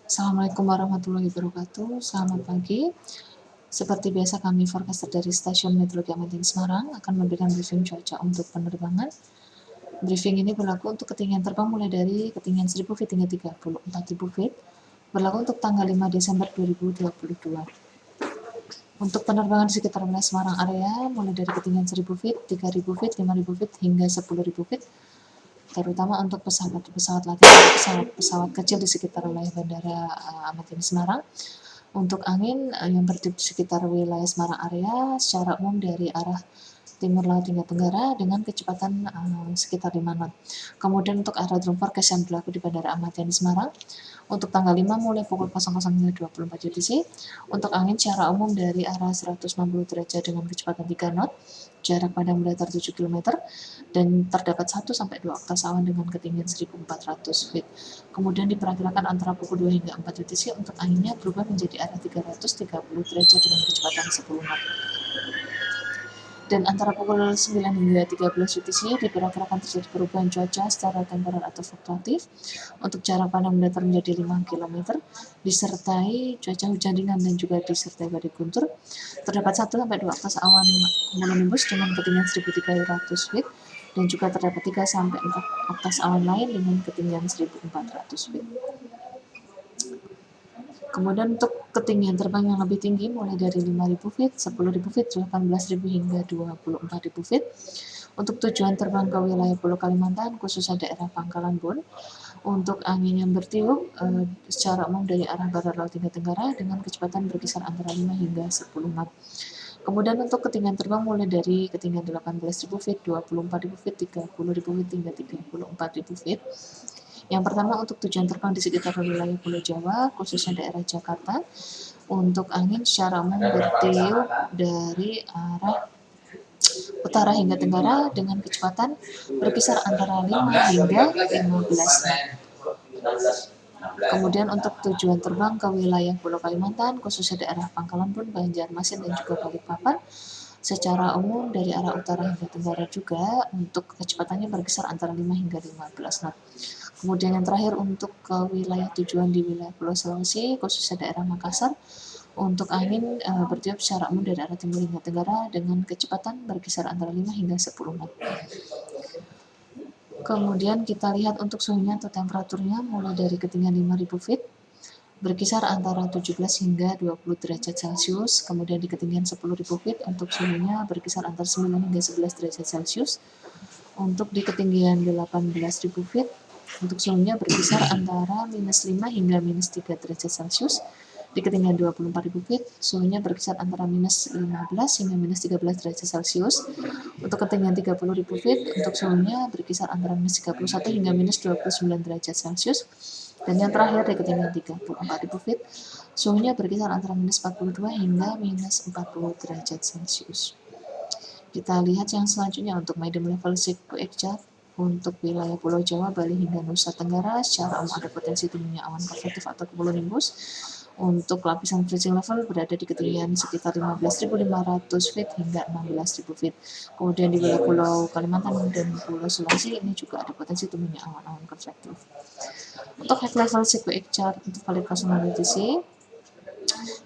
Assalamualaikum warahmatullahi wabarakatuh. Selamat pagi. Seperti biasa kami forecaster dari Stasiun Meteorologi Amatin Semarang akan memberikan briefing cuaca untuk penerbangan. Briefing ini berlaku untuk ketinggian terbang mulai dari ketinggian 1000 feet hingga 34.000 feet. Berlaku untuk tanggal 5 Desember 2022. Untuk penerbangan di sekitar wilayah Semarang area mulai dari ketinggian 1000 feet, 3000 feet, 5000 feet hingga 10.000 feet. Terutama untuk pesawat latih dan pesawat kecil di sekitar wilayah Bandara Ahmad Yani Semarang. Untuk angin yang bertiup di sekitar wilayah Semarang area secara umum dari arah timur laut hingga tenggara dengan kecepatan sekitar 5 knot. Kemudian untuk aerodrome forecast yang berlaku di Bandara Ahmad Yani Semarang untuk tanggal 5 mulai pukul 00 hingga 24 UTC. Untuk angin secara umum dari arah 160 derajat dengan kecepatan 3 knot, jarak pandang mendatar 7 km, dan terdapat 1-2 oktas awan dengan ketinggian 1400 feet. Kemudian diperkirakan antara pukul 2 hingga 4 UTC untuk anginnya berubah menjadi arah 330 derajat dengan kecepatan 10 knot. Dan antara pukul 9 hingga 13 UTC diperkirakan terjadi perubahan cuaca secara temporer atau fluktuatif untuk jarak pandang mendatar menjadi 5 km, disertai cuaca hujan ringan dan juga disertai badai guntur. Terdapat 1-2 oktas awan cumulonimbus dengan ketinggian 1300 feet dan juga terdapat 3-4 oktas awan lain dengan ketinggian 1400 feet. Kemudian untuk ketinggian terbang yang lebih tinggi mulai dari 5.000 feet, 10.000 feet, 18.000 hingga 24.000 feet. Untuk tujuan terbang ke wilayah Pulau Kalimantan, khususnya daerah Pangkalan Bun, untuk angin yang bertiup secara umum dari arah barat laut hingga tenggara dengan kecepatan berkisar antara 5 hingga 10 knot. Kemudian untuk ketinggian terbang mulai dari ketinggian 18.000 feet, 24.000 feet, 30.000 feet hingga 34.000 feet. Yang pertama untuk tujuan terbang di sekitar wilayah Pulau Jawa, khususnya daerah Jakarta, untuk angin secara umum bertiup dari arah utara hingga tenggara dengan kecepatan berkisar antara 5 hingga 15 knot. Kemudian untuk tujuan terbang ke wilayah Pulau Kalimantan, khususnya daerah Pangkalan Bun, Banjarmasin, dan juga Balikpapan, secara umum dari arah utara hingga tenggara juga untuk kecepatannya berkisar antara 5 hingga 15 knot. Kemudian yang terakhir untuk ke wilayah tujuan di wilayah Pulau Sulawesi, khususnya daerah Makassar, untuk angin bertiup secara umum dari arah timur hingga tenggara dengan kecepatan berkisar antara 5 hingga 10 knot. Kemudian kita lihat untuk suhunya atau temperaturnya mulai dari ketinggian 5.000 feet berkisar antara 17 hingga 20 derajat Celcius. Kemudian di ketinggian 10.000 feet untuk suhunya berkisar antara 9 hingga 11 derajat Celcius. Untuk di ketinggian 18.000 feet untuk suhunya berkisar antara minus 5 hingga minus 3 derajat Celcius. Di ketinggian 24.000 feet suhunya berkisar antara minus 15 hingga minus 13 derajat Celcius. Untuk ketinggian 30.000 feet untuk suhunya berkisar antara minus 31 hingga minus 29 derajat Celcius. Dan yang terakhir di ketinggian 34.000 feet suhunya berkisar antara minus 42 hingga minus 40 derajat Celcius. Kita lihat yang selanjutnya untuk medium level SIGWEX untuk wilayah Pulau Jawa, Bali hingga Nusa Tenggara secara umum ada potensi tumbuhnya awan konvektif atau cumulonimbus. Untuk lapisan freezing level berada di ketinggian sekitar 15.500 feet hingga 16.000 feet. Kemudian di wilayah Pulau Kalimantan dan Pulau Sulawesi ini juga ada potensi tumbuhnya awan-awan konvektif. Untuk high level SIGWEX untuk valid 0 UTC,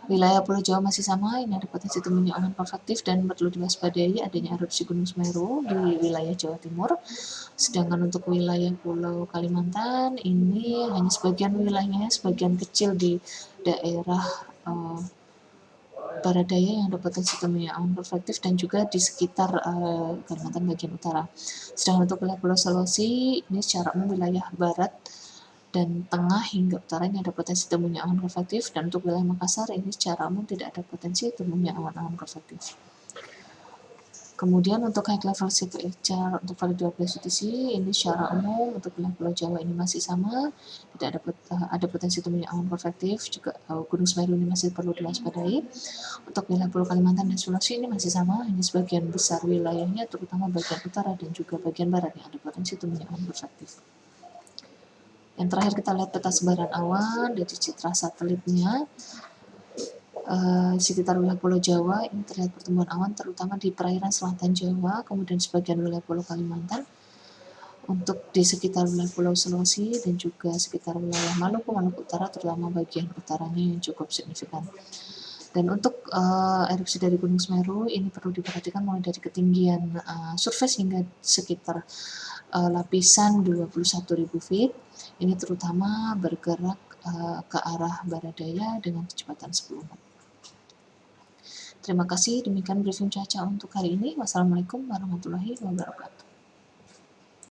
wilayah Pulau Jawa masih sama, ini ada potensi tumbuhnya awan konvektif dan perlu diwaspadai adanya erupsi Gunung Semeru di wilayah Jawa Timur. Sedangkan untuk wilayah Pulau Kalimantan ini hanya sebagian wilayahnya, sebagian kecil di daerah barat daya yang ada potensi tumbuhnya awan konvektif dan juga di sekitar Kalimantan bagian utara. Sedangkan untuk wilayah Pulau Sulawesi ini secara umum wilayah barat dan tengah hingga utaranya ada potensi tumbuhnya awan konvektif, dan untuk wilayah Makassar ini secara umum tidak ada potensi tumbuhnya awan-awan konvektif. Kemudian untuk high level SIGWEX untuk valid 12 UTC ini secara umum untuk wilayah Pulau Jawa ini masih sama, tidak ada potensi tumbuhnya awan konvektif, juga Gunung Semeru ini masih perlu diwaspadai. Untuk wilayah Pulau Kalimantan dan Sulawesi ini masih sama, hanya sebagian besar wilayahnya terutama bagian utara dan juga bagian barat yang ada potensi tumbuhnya awan konvektif. Yang terakhir kita lihat peta sebaran awan dari citra satelitnya. Sekitar wilayah Pulau Jawa ini terlihat pertumbuhan awan terutama di perairan selatan Jawa, kemudian sebagian wilayah Pulau Kalimantan. untuk di sekitar wilayah Pulau Sulawesi dan juga sekitar wilayah Maluku Utara, terutama bagian utaranya yang cukup signifikan. Dan untuk erupsi dari Gunung Semeru ini perlu diperhatikan mulai dari ketinggian surface hingga sekitar lapisan 21.000 feet. Ini terutama bergerak ke arah barat daya dengan kecepatan 10 knot. Terima kasih, demikian briefing cuaca untuk hari ini. Wassalamualaikum warahmatullahi wabarakatuh.